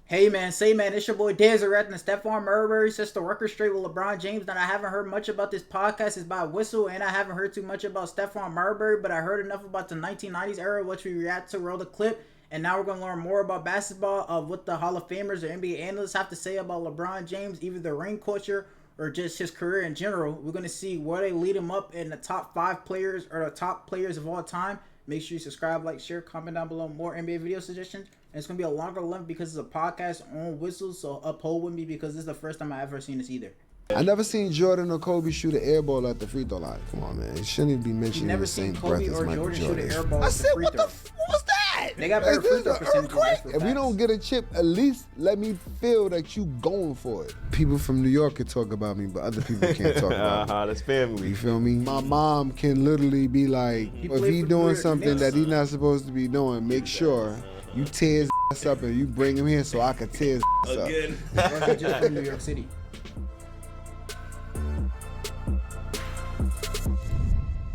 Hey man, say man, it's your boy Deseret and Stephon Marbury sets the record straight with LeBron James. And I haven't heard much about this podcast. It's by Whistle, and I haven't heard too much about Stephon Marbury, but I heard enough about the 1990s era, which we react to. Roll the clip, and now we're gonna learn more about basketball of what the Hall of Famers or NBA analysts have to say about LeBron James, either the ring culture or just his career in general. We're gonna see where they lead him up in the top 5 players or the top players of all time. Make sure you subscribe, like, share, comment down below more NBA video suggestions. And it's going to be a longer length because it's a podcast on Whistles, so uphold with me because this is the first time I ever seen this either. I never seen Jordan or Kobe shoot an air ball at the free throw line. Come on, man. It shouldn't even be mentioned in the same breath as Michael Jordan. I said, what the f was that? They got better free throw percentages. If we don't get a chip, at least let me feel that you going for it. People from New York can talk about me, but other people can't talk about me. That's family. You feel me? My mom can literally be like, if he doing something that he's not supposed to be doing, make sure you tear his ass up and you bring him here so I can tear his ass up. Or just from New York City.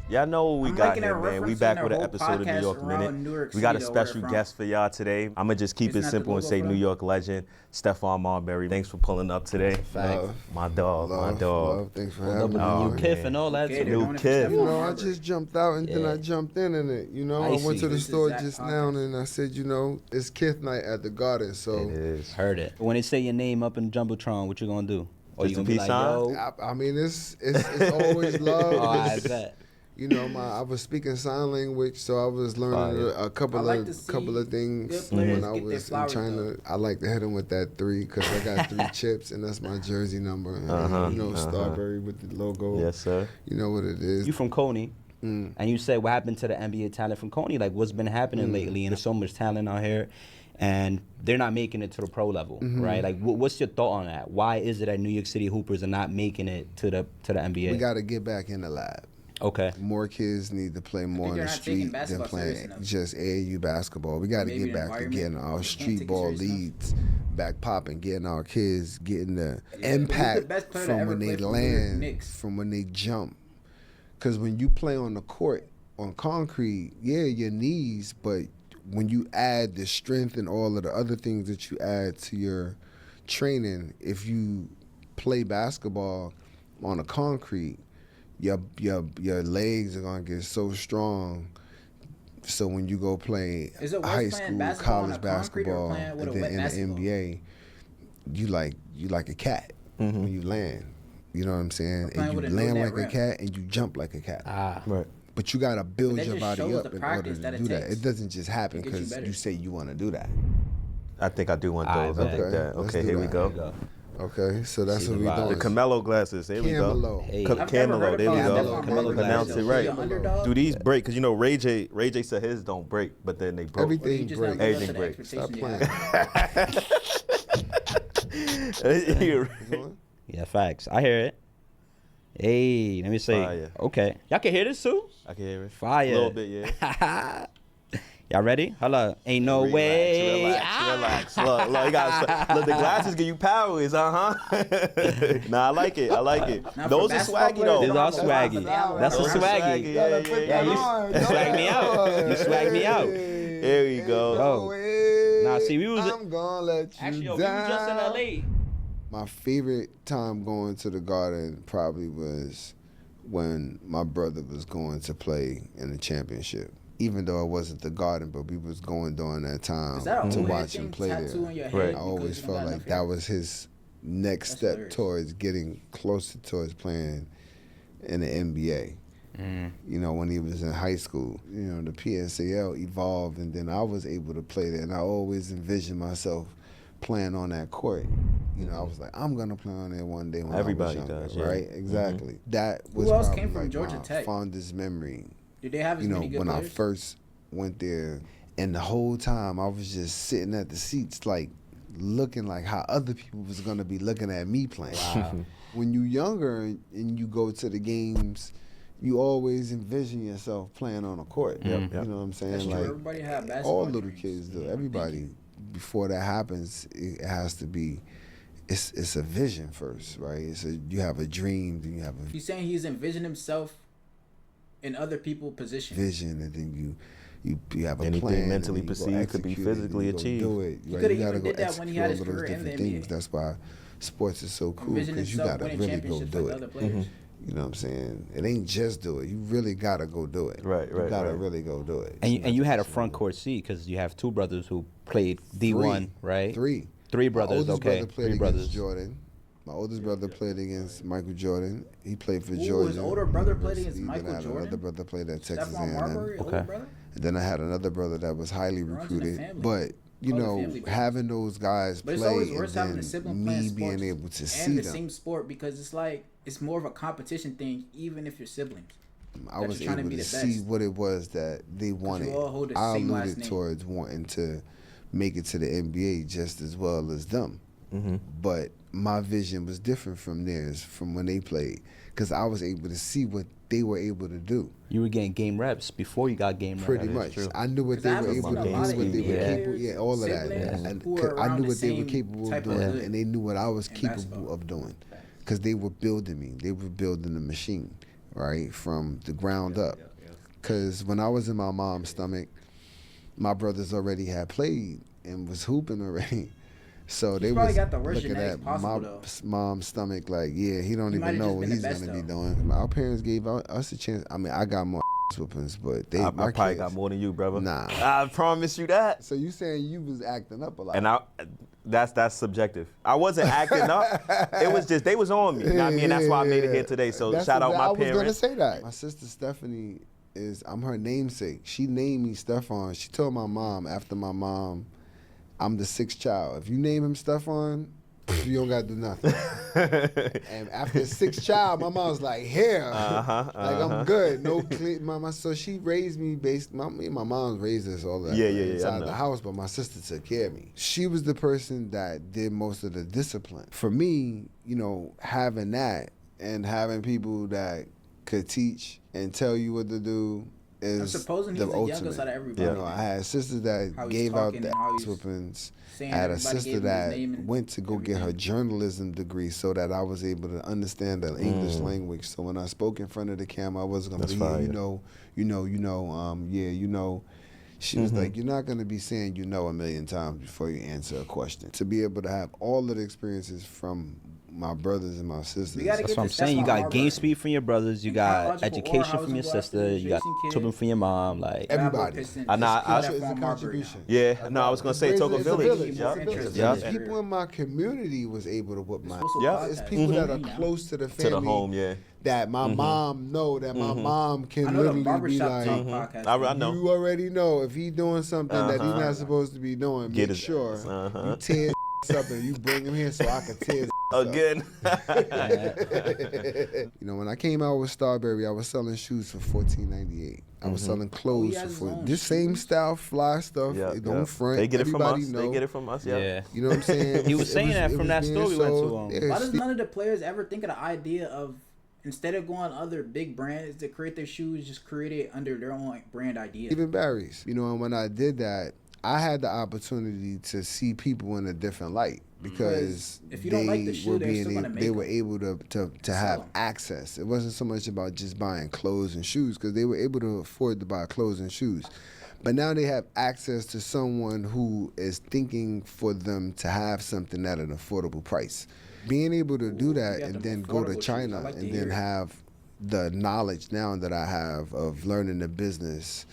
Y'all know what we got here, man. We back with an episode of New York Minute. We got a special guest for y'all today. I'm going to just keep it simple and say New York legend, Stephon Marbury. Thanks for pulling up today. Love. My dog, my dog. Love. Thanks for having me. New Kith and all that. New Kith. You know, I just jumped out and then I jumped in it. You know, I went to the store just now and I said, you know, it's Kith night at the Garden, so. It is. Heard it. When they say your name up in Jumbotron, what you gonna do? Or you gonna be like, yo? I mean, it's always love. Oh, I bet. You know, I was speaking sign language, so I was learning a couple of things when I was in China. I like to hit them with that 3 because I got 3 chips, and that's my jersey number. And, you know, Starbury with the logo. Yes, sir. You know what it is. You from Coney, and you said what happened to the NBA talent from Coney? Like, what's been happening lately? And there's so much talent out here, and they're not making it to the pro level, right? Like, what's your thought on that? Why is it that New York City Hoopers are not making it to the NBA? We got to get back in the lab. Okay. More kids need to play more on the street than playing just AAU basketball. We got to get back to getting our street ball leads back popping, getting our kids getting the impact from when they land, from when they jump. Because when you play on the court, on concrete, yeah, your knees, but when you add the strength and all of the other things that you add to your training, if you play basketball on the concrete, your legs are gonna get so strong. So when you go play high school, college basketball, and then in the NBA, you like a cat when you land. You know what I'm saying? And you land like a cat and you jump like a cat. Right. But you gotta build your body up in order to do that. It doesn't just happen because you say you want to do that. I think I do want those. I think that. Okay, here we go. Okay, so that's what we doing. The Camelo glasses. Here we go. Hey. Camelo. There we go. Camelo Pronounce it glasses. right. Do these break? Because you know Ray J said his don't break, but then they broke. Everything breaks. Everything breaks. Stop playing. Yeah, facts. I hear it. Hey, let me say. Fire. Okay. Y'all can hear this too? I can hear it. Fire. A little bit, yeah. Y'all ready? Hello. Ain't no way. Relax. Look, you got the glasses give you powers, Nah, I like it. Those are swaggy though. These are swaggy. That's a swaggy. Yeah, you swag me out. You swag me out. There we go. Nah, see, we was. I'm gonna let you Actually, down. we was just in LA. My favorite time going to the Garden probably was when my brother was going to play in the championship. Even though it wasn't the Garden, but we was going during that time to watch him play there. Right. I always felt like that was his next step towards getting closer towards playing in the NBA. You know, when he was in high school, you know, the PSAL evolved, and then I was able to play there, and I always envisioned myself playing on that court. You know, I was like, I'm gonna play on there one day when everybody I was younger, does, yeah. right? Exactly. That was Who else probably came from like Georgia my Tech? fondest memory. Did they have as many good when players? I first went there, and the whole time I was just sitting at the seats, like looking like how other people was gonna be looking at me playing. Wow. When you're younger and you go to the games, you always envision yourself playing on a court. Yep. You know what I'm saying? That's true. Like Everybody had basketball all little dreams. kids do. Everybody, before that happens, it has to be. It's a vision first, right? You have a dream, then you have a He's saying he's envisioned himself in other people's positions. vision, and then You have a anything plan. Mentally perceived could be physically achieved. Do it. He could have even did that when he had his career in the NBA. That's why sports is so cool, because you gotta really go do it. You know what I'm saying? It ain't just do it. You really gotta go do it. Right. You gotta really go do it. And you had a front court seat because you have two brothers who played D1, right? Three brothers. My oldest brother played Three against brothers. Jordan. My oldest brother played against Michael Jordan. He played for Georgia. His older brother played against Michael Then I had Jordan. another brother played at Texas Stephon Marbury, A&M. older brother. And then I had another brother that was highly recruited. But you know, having those guys play, it's always worse having a sibling me playing being sports able to see and the them. same sport, because it's like it's more of a competition thing, even if you're siblings. I was able to see what it was that they wanted. I alluded towards wanting to make it to the NBA just as well as them. But my vision was different from theirs from when they played, because I was able to see what they were able to do. You were getting game reps before you got game reps. Pretty much. I knew what they were able to do, what they were capable. Yeah, all of that. And I knew what they were capable of doing, and they knew what I was capable of doing, because they were building me. They were building the machine, right, from the ground up. Because when I was in my mom's stomach, my brothers already had played and was hooping already. So they was looking at my mom's stomach like, yeah, he don't even know what he's going to be doing. Our parents gave us a chance. I mean, I got more whoopings, but I probably got more than you, brother. Nah. I promise you that. So you saying you was acting up a lot. And that's subjective. I wasn't acting up. It was just, they was on me. You know what I mean? That's why I made it here today. So shout out my parents. I was going to say that. My sister Stephanie I'm her namesake. She named me Stephon. She told my mom, after my mom, I'm the sixth child. If you name him Stephon, you don't gotta do nothing. And after the sixth child, my mom's like, here, like I'm good. No clean, mama. So she raised me me and my mom raised us all that inside the house, but my sister took care of me. She was the person that did most of the discipline. For me, you know, having that and having people that could teach and tell you what to do is the ultimate. Youngest out of everybody. You know, I had sisters that gave out the whoopings. I had a sister that went to go get her journalism degree so that I was able to understand the English language. So when I spoke in front of the camera, I wasn't going to be, you know. She was like, you're not going to be saying you know a million times before you answer a question. To be able to have all of the experiences from my brothers and my sisters. That's what I'm saying. You got game speed from your brothers. You got education from your sister. You got children from your mom. Like everybody. Culture is a contribution. Yeah. No, I was gonna say Togo Village. People in my community was able to whoop my. It's people that are close to the family. To the home. Yeah. That my mom know, that my mom can literally be like, I know. You already know if he doing something that he's not supposed to be doing. Make sure you tear his up and you bring him here so I can tear his again. You know, when I came out with Starbury, I was selling shoes for $14.98. I was selling clothes for this same style, fly stuff. Don't front. They get it from us. Know. They get it from us. Yeah. You know what I'm saying? He was saying that from that store we went to. Why does none of the players ever think of the idea of, instead of going other big brands to create their shoes, just create it under their own brand idea? Even Barry's. You know, and when I did that, I had the opportunity to see people in a different light, because if you don't like the shoe, they were able to have access. It wasn't so much about just buying clothes and shoes, because they were able to afford to buy clothes and shoes. But now they have access to someone who is thinking for them to have something at an affordable price. Being able to do that and then go to China and then have the knowledge now that I have of learning the business,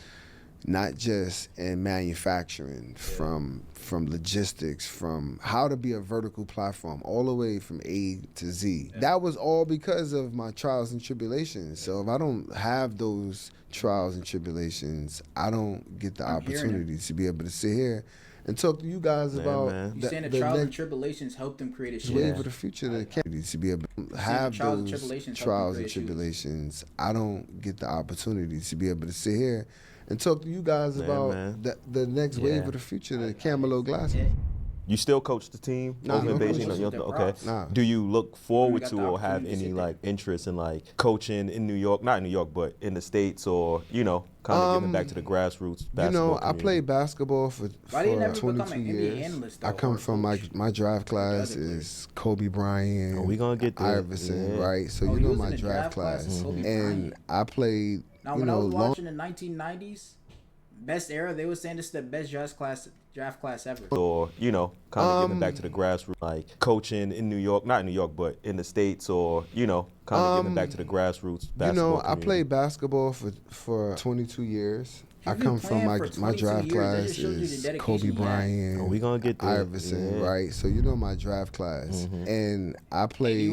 not just in manufacturing, from logistics, from how to be a vertical platform, all the way from A to Z. That was all because of my trials and tribulations. So if I don't have those trials and tribulations, I don't get the opportunity to be able to sit here and talk to you guys about you saying the trials and tribulations helped them create a shoe. Wave of the future to be able to have those trials and tribulations. I don't get the opportunity to be able to sit here and talk to you guys about the next wave of the future, the Camelo glasses. You still coach the team over in Beijing? Okay. Nah. Do you look forward to or have any interest in coaching in New York? Not in New York, but in the States, or kind of giving back to the grassroots basketball I played basketball for 22 years. I come from my draft class is Kobe Bryant, we gonna get there. Iverson, right? So my draft class, and I played. Now, when I was watching the 1990s, best era. They were saying this is the best draft class ever. Or, you know, kind of giving back to the grassroots, like coaching in New York, not in New York, but in the States, or, you know, kind of giving back to the grassroots basketball community. I played basketball for 22 years. I come from my draft class is Kobe Bryant, we gonna get there. Iverson, right? So you know my draft class, and I played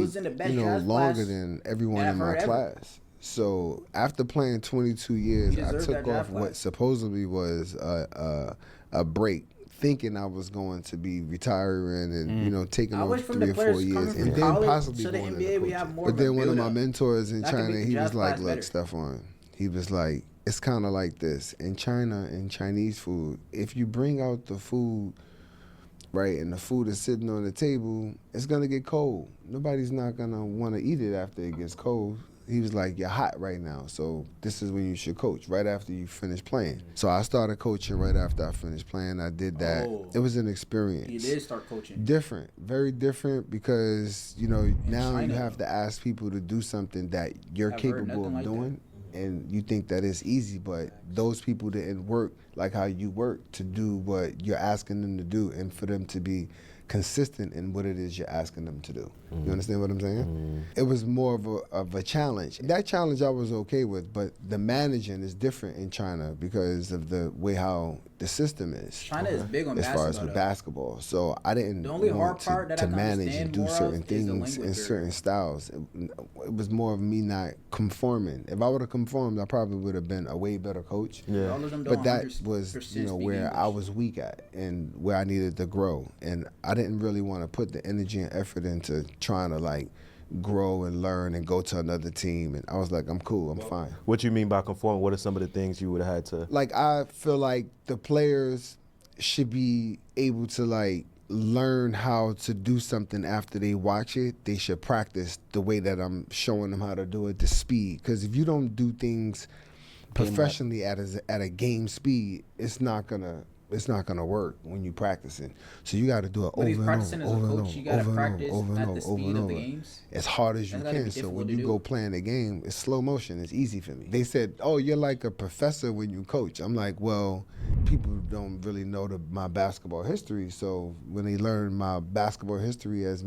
longer than everyone in my class. So after playing 22 years, I took off what supposedly was a break, thinking I was going to be retiring and taking off 3 or 4 years, and then possibly going into coaching. But then one of my mentors in China, he was like, "Look, Stephon," he was like, "It's kind of like this in China, in Chinese food. If you bring out the food, right, and the food is sitting on the table, it's gonna get cold. Nobody's not gonna want to eat it after it gets cold." He was like, "You're hot right now, so this is when you should coach, right after you finish playing." So I started coaching right after I finished playing. I did that. It was an experience. You did start coaching. Different, very different, because now you have to ask people to do something that you're capable of doing. And you think that it's easy, but those people didn't work like how you work to do what you're asking them to do, and for them to be consistent in what it is you're asking them to do. You understand what I'm saying? It was more of a challenge. That challenge I was okay with, but the managing is different in China because of the way how the system is. China is big on as far as with basketball. So I didn't want to manage and do certain things in certain styles. It was more of me not conforming. If I would have conformed, I probably would have been a way better coach. Yeah. But that was where I was weak at and where I needed to grow. And I didn't really want to put the energy and effort into trying to grow and learn and go to another team. And I was like, I'm cool, I'm fine. What you mean by conforming? What are some of the things you would have had to? I feel like the players should be able to learn how to do something after they watch it. They should practice the way that I'm showing them how to do it, the speed. Because if you don't do things professionally at a game speed, it's not gonna work when you practicing. So you got to do it over and over, as hard as you can. So when you go playing the game, it's slow motion. It's easy for me. They said, "Oh, you're like a professor when you coach." I'm like, well, people don't really know my basketball history. So when they learn my basketball history as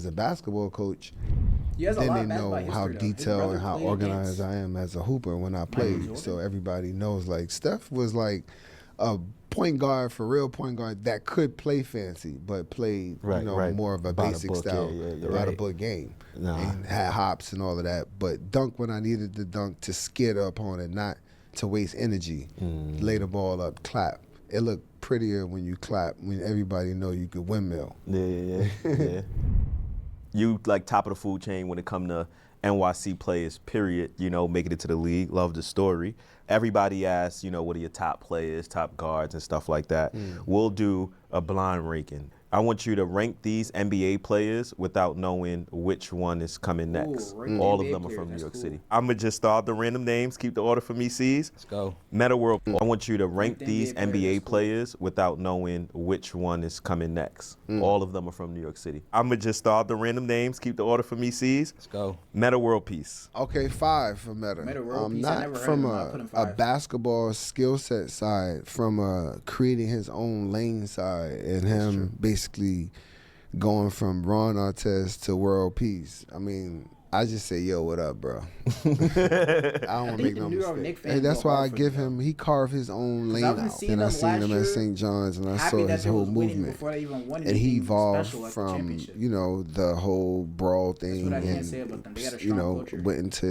a basketball coach, then they know how detailed and how organized I am as a hooper when I played. So everybody knows Steph was like a point guard, for real point guard, that could play fancy, but played more of a basic style, by the book game, and had hops and all of that. But dunk when I needed to dunk, to scare the opponent, not to waste energy. Lay the ball up, clap. It looked prettier when you clap, when everybody know you could windmill. Yeah. You top of the food chain when it come to NYC players, period, making it to the league. Love the story. Everybody asks, what are your top players, top guards, and stuff like that. We'll do a blind ranking. I want you to rank these NBA players without knowing which one is coming next. All of them are from New York City. I'm going to just start the random names. Keep the order for me, C's. Let's go. Meta World. I want you to rank these NBA players without knowing which one is coming next. All of them are from New York City. I'm going to just start the random names. Keep the order for me, C's. Let's go. Meta World Peace. Okay, 5 for Meta. Not from a basketball skill set side, from creating his own lane side, and him basically going from Ron Artest to World Peace. I mean, I just say, yo, what up, bro? I don't want to make no mistake. And that's why I give him, he carved his own lane out. And I seen him at St. John's, and I saw his whole movement. And he evolved from, the whole brawl thing, and, went into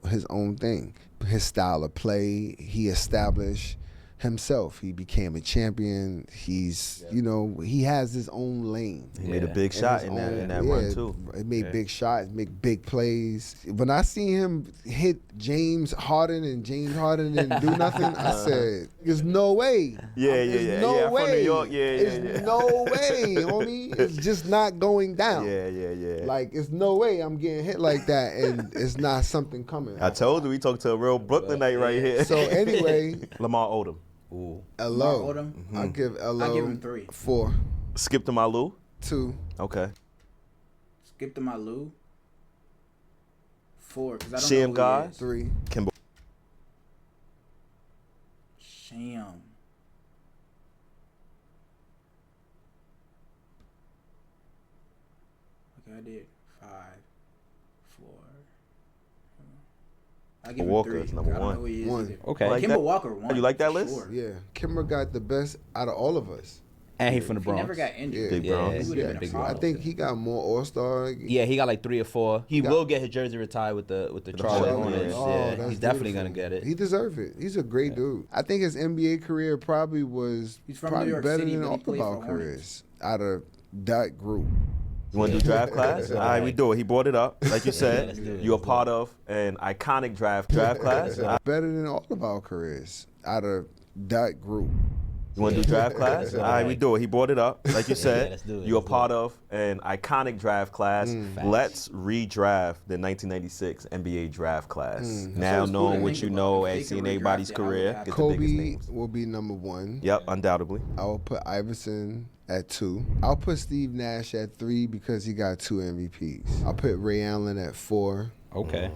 his own thing. His style of play, he established himself. He became a champion. He's, he has his own lane. He made a big shot in that run too. He made big shots, make big plays. When I see him hit James Harden and James Harden didn't do nothing, I said, "There's no way." There's no way. From New York. There's no way, homie. It's just not going down. It's no way I'm getting hit like that, and it's not something coming. I told you, we talked to a real Brooklynite right here. So anyway, Lamar Odom. Ooh. LO. I'll give him 3. 4. Skip to Malou. 2. Okay. Skip to Malou. 4. Sham God. 3. Kimbo. Sham. I did 5, 4. I give Walker him is 3. number I don't know who he is one. either. Okay. Like Kemba that? Walker 1. You like that for list? Sure. Yeah, Kimber got the best out of all of us. And he from the He Bronx. never got injured. Big Yeah, Bronx. He would've yeah, been a big problem. I think he got more All-Star. Yeah, he got like 3 or 4. He will get his jersey retired with the Charlotte Hornets. Hornets. Oh, Yeah, that's he's definitely beautiful. gonna get it. He deserves it. He's a great dude. I think his NBA career probably was He's from probably New York better City, than but he all played of our for Hornets. careers out of that group. You want to do draft class? All right, we do it. He brought it up, like you said. let's do it. You're a part of an iconic draft class. Better than all of our careers out of that group. You want to do draft class? All right, we do it. He brought it up, like you said. let's do it. You're a Let's do part of an iconic draft class. Let's redraft the 1996 NBA draft class. Now That's knowing cool what to you think know about. If and they seeing could everybody's redraft it, I would career, have get the biggest Kobe names. will be number 1. Yep, undoubtedly. I will put Iverson at 2. I'll put Steve Nash at 3 because he got 2 MVPs. I'll put Ray Allen at 4. Okay.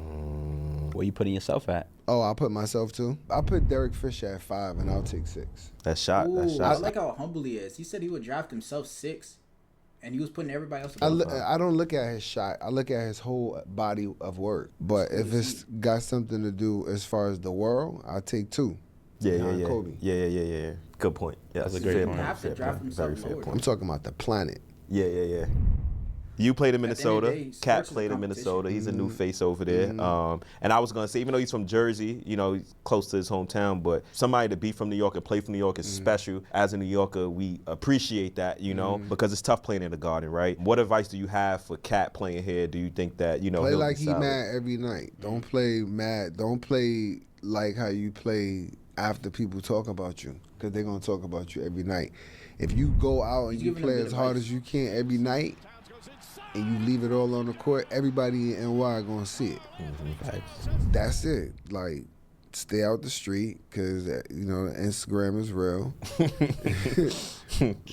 Where you putting yourself at? Oh, I'll put myself too. I'll put Derek Fisher at 5, and I'll take 6. That's shot. That's Ooh, I shot. like how humble he is. He said he would draft himself 6, and he was putting everybody else above him. I don't look at his shot. I look at his whole body of work. But if it's got something to do as far as the world, I'll take 2. Yeah. Kobe. Yeah. Good point. Yeah, That's a great fair point. You have to Fair draft point. himself Very fair lower. I'm point. talking about the planet. Yeah. You played in At the end of the Minnesota. day, Cat sports is played in competition. Minnesota. He's a new face over there. And I was gonna say, even though he's from Jersey, you know, he's close to his hometown, but somebody to be from New York and play from New York is special. As a New Yorker, we appreciate that, you know, because it's tough playing in the Garden, right? What advice do you have for Cat playing here? Do you think that, you know, Play he'll like be he solid? mad every night. Don't play mad. Don't play like how you play after people talk about you, because they're going to talk about you every night. If you go out and He's you giving play them good as hard advice. as you can every night, and you leave it all on the court, everybody in NY going to see it. That's it. Like, stay out the street, because, you know, Instagram is real.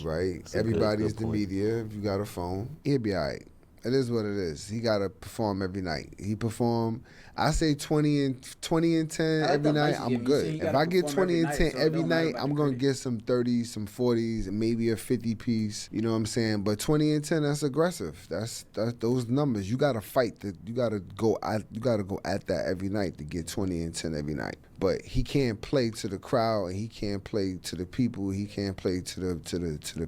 Right? That's a Everybody's good the point. media. If you got a phone, he'll be all right. It is what it is. He got to perform every night. He perform, I say 20 and 10 like every the night, advice I'm you give. You good. say he If gotta I get perform 20 and every 10 night, so it every don't matter night, about I'm the going to critic. get some 30s, some 40s, and maybe a 50 piece. You know what I'm saying? But 20 and 10, that's aggressive. That's those numbers. You got to fight. You got to go at that every night to get 20 and 10 every night. But he can't play to the crowd, and he can't play to the people. He can't play to the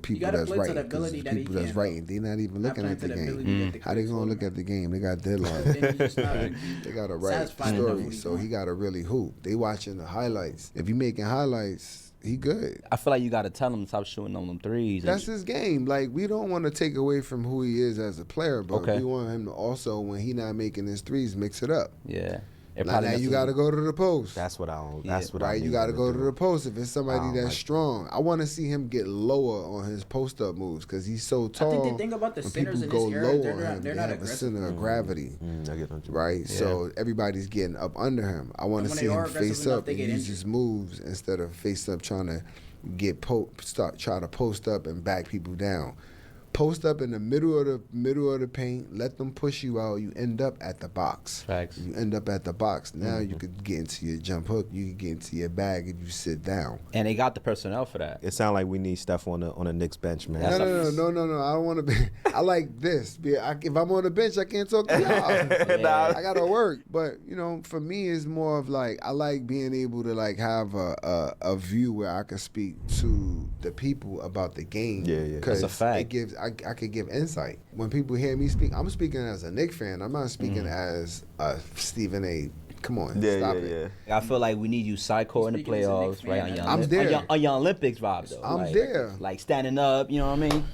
people gotta that's play to writing. the 'cause ability the that he people that's can, writing, they're not even looking playing at to the the ability game. that the How they critics gonna want look him. at the game? They got deadlines. Then he's just not They gotta write satisfied enough with what stories, he's so doing. he gotta really hoop. They watching the highlights. If he making highlights, he good. I feel like you got to tell him to stop shooting on them threes. That's his game. Like, we don't want to take away from who he is as a player, but Okay. we want him to also, when he not making his threes, mix it up. Yeah. It Now probably you messes got to with- go to the post. That's what I don't. Yeah. That's what I Right, need you got to him go to do. the post if it's I somebody don't that's like- strong. I want to see him get lower on his post up moves because he's so tall. I think the thing about the when centers people in go this era, low they're on not- him, they're they not have a aggressive. center of gravity. I get what you mean. Right, so everybody's getting up under him. I want And to when see they him are aggressive face enough, up they and get use injured. his moves instead of face up trying to try to post up and back people down. Post up in the middle of the paint. Let them push you out. You end up at the box. Facts. You end up at the box. Now you could get into your jump hook. You can get into your bag if you sit down. And they got the personnel for that. It sounds like we need Steph on the Knicks bench, man. That's No. I don't want to be. I like this. If I'm on the bench, I can't talk to y'all. Yeah. I gotta work. But you know, for me, it's more of like I like being able to like have a view where I can speak to the people about the game. Yeah, yeah. Because That's a fact. it gives I could give insight. When people hear me speak, I'm speaking as a Knicks fan. I'm not speaking as a Stephen A. Come on, stop it. I feel like we need you psycho in the Speaking as a Knicks playoffs, right? fan, On your, I'm there. On your Olympics vibe, though. I'm like, there. Like standing up, you know what I mean?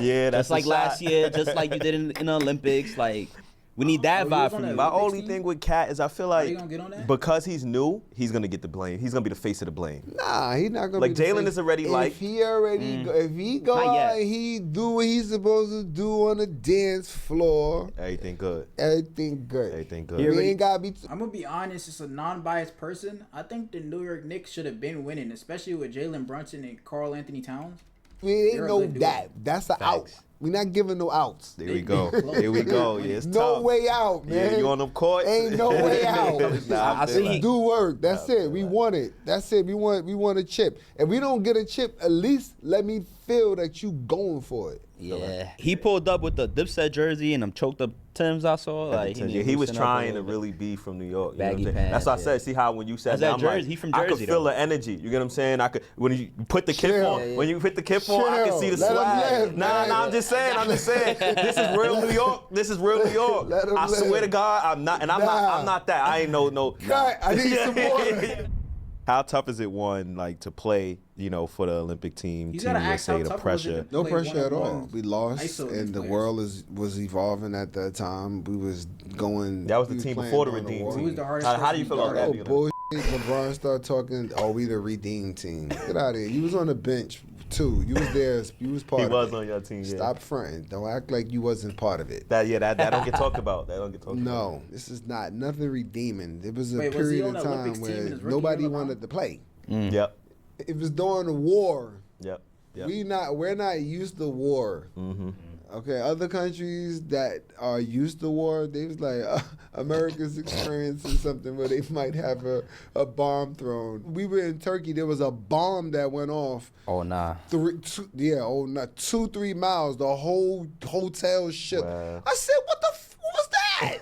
Yeah, that's Just like a last shot. year, just like you did in the Olympics. Like, we need that you vibe was from on you. that My Olympics only team? thing with Cat is I feel Are like you gonna get on that? because he's new, he's gonna get the blame. He's gonna be the face of the blame. Nah, he not gonna. Like, be the Jalen face. is already if like- he already if he go Not yet. out, and he do what he's supposed to do on the dance floor. Everything good. Everything good. Everything good. We already- ain't gotta be. I'm gonna be honest, as a non-biased person, I think the New York Knicks should have been winning, especially with Jalen Brunson and Karl Anthony Towns. We ain't They're a no good duo. that. That's a out. We not giving no outs. There we go. Here we go. Yeah, it's No tough. way out, man. Yeah, you on them courts? Ain't no way out. Nah, I see. Do work. That's it. We want it. That's it. We want a chip. If we don't get a chip, at least let me feel that you going for it. Yeah, he pulled up with the Dipset jersey and them choked up Timbs. I saw like he was trying to really be from New York. Baggy pants. That's what I said. See how when you said that, Jersey, like, he from Jersey. I could feel the energy. You get what I'm saying? I could when you put the kip on. When you put the kip on, I can see the swag. Nah, I'm just saying. This is real New York. This is real New York. I swear to God, I'm not, and I'm not that. I ain't no. I need some more. How tough is it, like to play, for the Olympic team? You gotta ask how tough pressure. No pressure at all. We lost, and the world was evolving at that time. We was going. That was the team before the Redeem team. Who was the hardest? How do you feel about that? Oh, bullshit. LeBron started talking, we the Redeem team. Get out of here. You was on the bench, too. You was there. You was part of it. He was on your team, yeah. Stop fronting. Don't act like you wasn't part of it. That don't get talked about. No, this is nothing redeeming. It was a period of time where nobody wanted to play. Yep. It was during the war. Yep. We're not used to war. Mm-hmm. Okay, other countries that are used to war, they was like, America's experiencing something where they might have a bomb thrown. We were in Turkey, there was a bomb that went off. Oh, nah. 2-3 miles, the whole hotel shook. Wow. I said, what was that?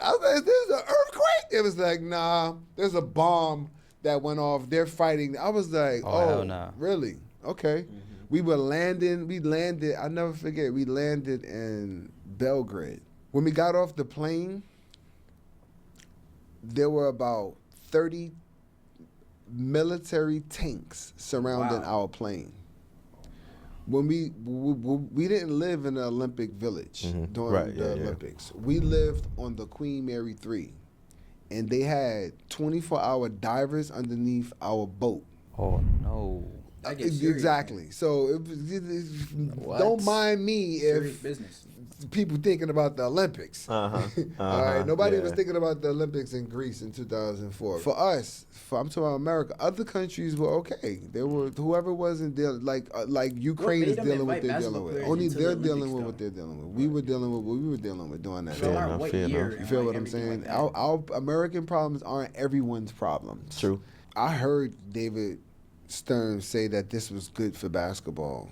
I was like, is this an earthquake? It was like, nah, there's a bomb that went off. They're fighting. I was like, hell nah. Really? Okay. Mm-hmm. We landed, I'll never forget, we landed in Belgrade. When we got off the plane, there were about 30 military tanks surrounding our plane. When we didn't live in the Olympic Village during the Olympics. We lived on the Queen Mary 3, and they had 24-hour divers underneath our boat. Oh, no. Exactly. So don't mind me if people thinking about the Olympics. All right. Nobody was thinking about the Olympics in Greece in 2004. For us, I'm talking about America. Other countries were okay. They were whoever wasn't dealing like Ukraine is dealing with what they're dealing with. Only they're dealing with what they're dealing with. We were dealing with what we were dealing with during that time. You feel what I'm saying? Our American problems aren't everyone's problems. True. I heard David Stern say that this was good for basketball,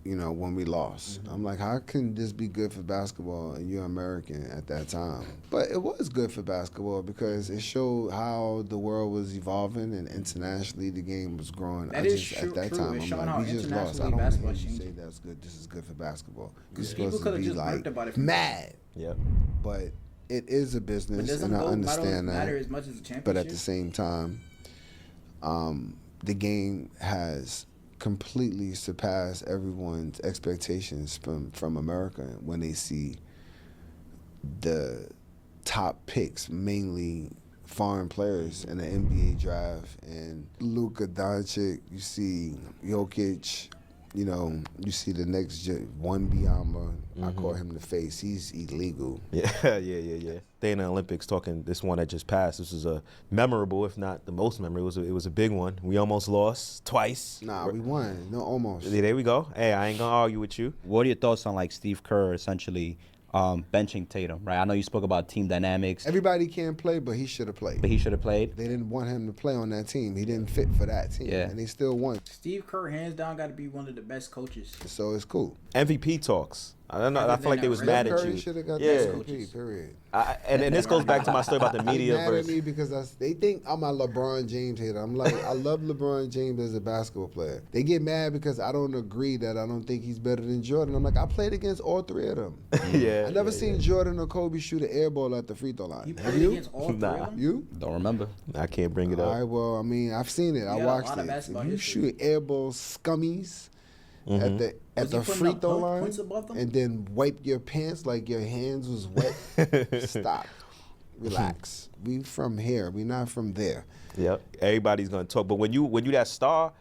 when we lost. I'm like, how can this be good for basketball and you're American at that time? But it was good for basketball because it showed how the world was evolving and internationally the game was growing. At that time, I'm like, we just lost. I don't want to say that's good. This is good for basketball. You're supposed to be like mad. Yeah. But it is a business, and I understand that. As much as the championship? But at the same time, the game has completely surpassed everyone's expectations from America when they see the top picks, mainly foreign players in the NBA draft. And Luka Doncic, you see Jokic, you see the next Wembanyama. I call him the face. He's illegal. Yeah. They in the Olympics talking this one that just passed. This is a memorable, if not the most memorable. It was a big one. We almost lost twice. Nah, we won. No, almost. Yeah, there we go. Hey, I ain't gonna argue with you. What are your thoughts on Steve Kerr essentially benching Tatum, right? I know you spoke about team dynamics. Everybody can play, but he should have played. They didn't want him to play on that team. He didn't fit for that team, and they still won. Steve Kerr, hands down, got to be one of the best coaches. So it's cool. MVP talks. I don't know. I feel like they was mad at you. Should have got the MVP, period. And this goes back to my story about the media. They're mad at me because they think I'm a LeBron James hater. I'm like, I love LeBron James as a basketball player. They get mad because I don't agree that I don't think he's better than Jordan. I'm like, I played against all three of them. I never seen Jordan or Kobe shoot an air ball at the free throw line. You played against all three of them? You? Don't remember. I can't bring it up. All right, well, I mean, I've seen it. I watched it. If you shoot air ball scummies at the free throw line and then wipe your pants like your hands was wet, stop. Relax. We from here. We not from there. Yep. Everybody's gonna talk. But when you that star,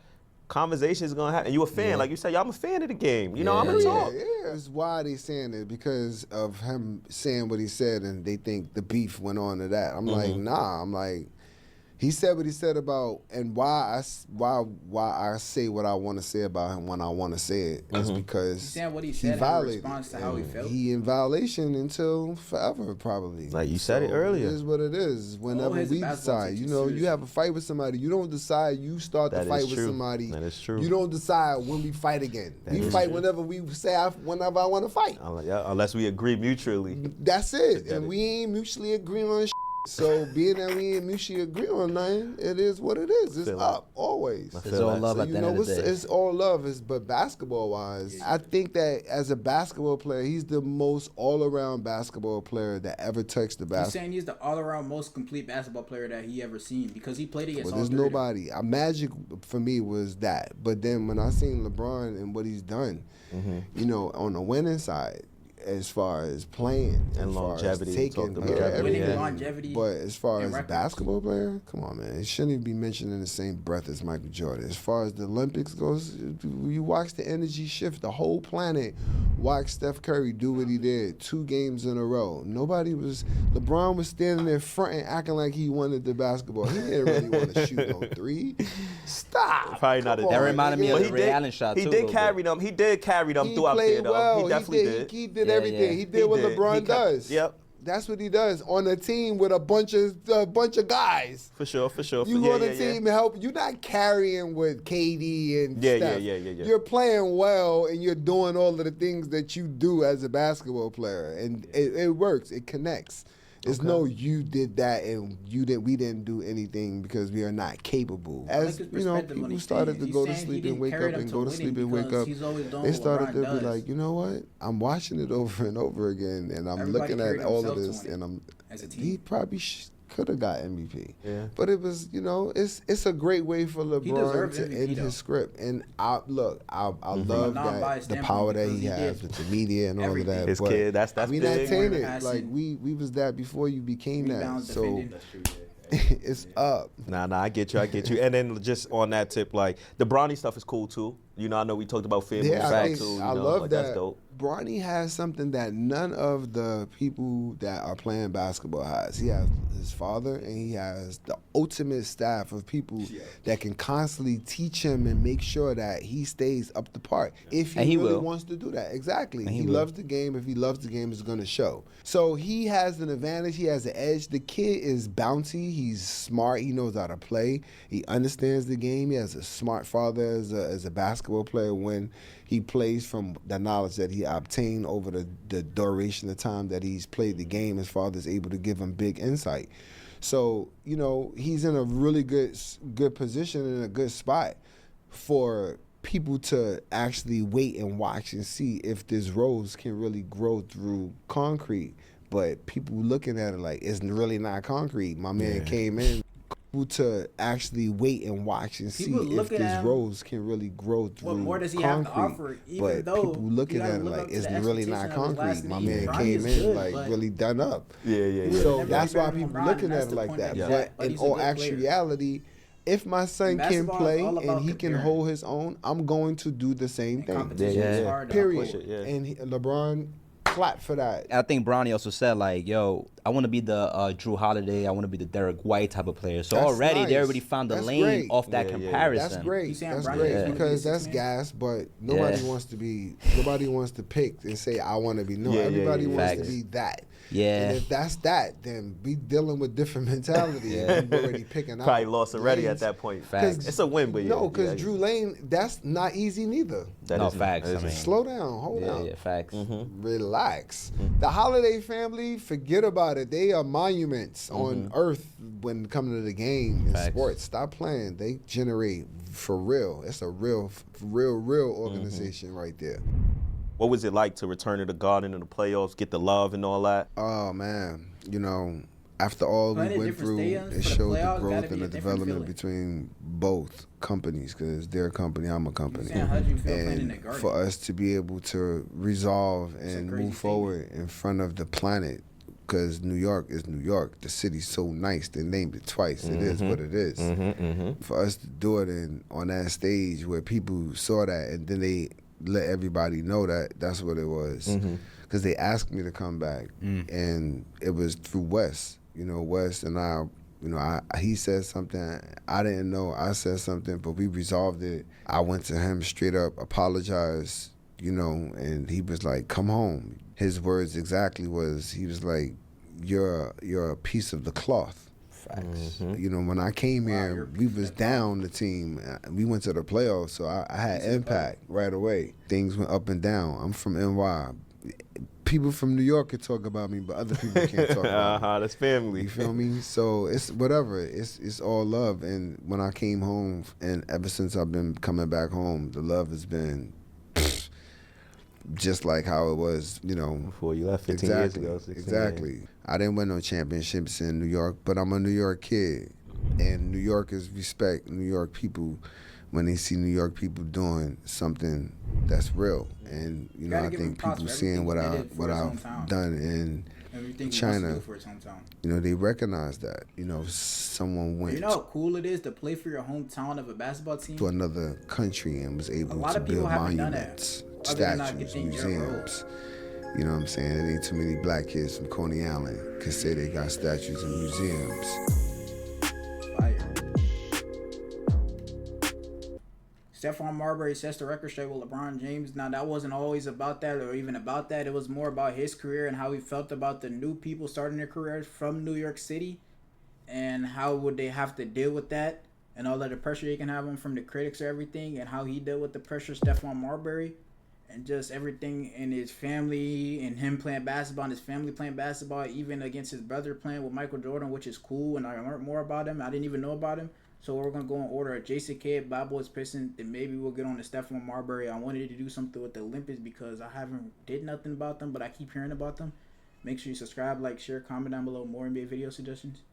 conversation is gonna happen. And you a fan, like you said, I'm a fan of the game. I'm gonna talk. Yeah. It's why they saying it, because of him saying what he said, and they think the beef went on to that. I'm like, nah. I'm like, He said what he said about, and why I say what I want to say about him when I want to say it is because he violated. In response to how he felt. He in violation until forever, probably. Like you said it earlier. It is what it is. Whenever we decide, you have a fight with somebody. You don't decide. You start the fight with somebody. That is true. You don't decide when we fight again. We fight whenever we say whenever I want to fight. Unless we agree mutually. That's it. And we ain't mutually agreeing on. So being that we ain't mutually agree on nothing, it is what it is. It's up always. It's all love at the end of the day. It's all love. But basketball wise, I think that as a basketball player, he's the most all around basketball player that ever touched the basketball. You're saying he's the all around most complete basketball player that he ever seen because he played against. Well, there's nobody. Magic for me was that. But then when I seen LeBron and what he's done, on the winning side. As far as playing and longevity, longevity, but as far as basketball player, come on, man, it shouldn't even be mentioned in the same breath as Michael Jordan. As far as the Olympics goes, you watch the energy shift. The whole planet watched Steph Curry do what he did 2 games in a row. LeBron was standing there front and acting like he wanted the basketball. He didn't really want to shoot no 3. Stop. Probably not. That reminded me of the Ray Allen shot too. He did carry them throughout there, though. Well. He definitely did. He did everything. He did what LeBron does. Yep. That's what he does on a team with a bunch of guys. For sure. You on a team to help. You're not carrying with KD and Steph. Yeah. You're playing well and you're doing all of the things that you do as a basketball player, and it works. It connects. It's no you did that and we didn't do anything because we are not capable. As people started to go to sleep and wake up and go to sleep and wake up, they started to be like, you know what? I'm watching it over and over again, and I'm looking at all of this, and he probably could have got MVP. Yeah. But it was, it's a great way for LeBron to end his script. And I love that the power that he has with the media and all of that. His kid, that's we big. not tainted. Like we was that before you became that. So it's up. Nah, I get you. And then just on that tip, like the Bronny stuff is cool too. I know we talked about Fair Moves Back too. I love that. That's dope. Bronny has something that none of the people that are playing basketball has. He has his father, and he has the ultimate staff of people that can constantly teach him and make sure that he stays up the part. If he really wants to do that. Exactly. He loves the game. If he loves the game, it's going to show. So he has an advantage. He has an edge. The kid is bouncy. He's smart. He knows how to play. He understands the game. He has a smart father as a basketball player when he plays from the knowledge that he obtained over the duration of time that he's played the game. His father's able to give him big insight. So, he's in a really good position and a good spot for people to actually wait and watch and see if this rose can really grow through concrete. But people looking at it like it's really not concrete. My man came in. To actually wait and watch and see if this rose can really grow through what more does he concrete. Have to offer, but people looking at it like it's really not concrete. My man came in really done up. Yeah. So that's why people looking at it like that. But in all actuality, if my son can play and he can hold his own, I'm going to do the same thing. Period. And LeBron clap for that. I think Bronny also said I want to be the Drew Holiday. I want to be the Derek White type of player. So they already found the lane off that comparison. That's great. That's great because that's gas. But nobody wants to be. Nobody wants to pick and say I want to be. No, everybody wants to be that. Yeah. And if that's that, then we dealing with different mentality. And we're already picking out. Probably lost already at that point. Facts. It's a win, but because Drew Lane, that's not easy neither. Facts. Slow down, hold on. Yeah, facts. Relax. The Holiday family, forget about it. They are monuments on earth when coming to the game in sports. Stop playing. They generate for real. It's a real organization right there. What was it like to return to the Garden in the playoffs, get the love and all that? Oh, man. After all we went through, it showed the growth and the development between both companies because they're a company, I'm a company. And for us to be able to resolve and move forward in front of the planet, because New York is New York. The city's so nice. They named it twice. It is what it is. For us to do it on that stage where people saw that and then they let everybody know that's what it was. Because they asked me to come back, and it was through Wes. Wes and I You know, he said something I didn't know. I said something, but we resolved it. I went to him straight up, apologized, you know, and he was like, "Come home." His words exactly was, he was like, "You're a piece of the cloth." Facts. You know, when I came here, we was down the team. We went to the playoffs, so I had impact right away. Things went up and down. I'm from NY. People from New York can talk about me, but other people can't talk about me. That's family. You feel me? So it's whatever. It's all love. And when I came home, and ever since I've been coming back home, the love has been just like how it was, you know. Before you left 15 years ago. Exactly. I didn't win no championships in New York, but I'm a New York kid. And New Yorkers respect New York people when they see New York people doing something that's real. And, you know, I think people seeing what I've done in China, you know, they recognize that. You know, someone went. You know how cool it is to play for your hometown of a basketball team? To another country and was able to build monuments, statues, museums. You know what I'm saying? It ain't too many black kids from Coney Island can say they got statues and museums. Fire. Stephon Marbury sets the record straight with LeBron James. Now, that wasn't always about that or even about that. It was more about his career and how he felt about the new people starting their careers from New York City and how would they have to deal with that and all of the pressure they can have on from the critics or everything and how he dealt with the pressure, Stephon Marbury. And just everything in his family and him playing basketball and his family playing basketball, even against his brother playing with Michael Jordan, which is cool. And I learned more about him. I didn't even know about him. So we're going to go in order. Jason Kidd, Bad Boys Piston. Then maybe we'll get on to Stephon Marbury. I wanted to do something with the Olympics because I haven't did nothing about them, but I keep hearing about them. Make sure you subscribe, like, share, comment down below. More NBA video suggestions.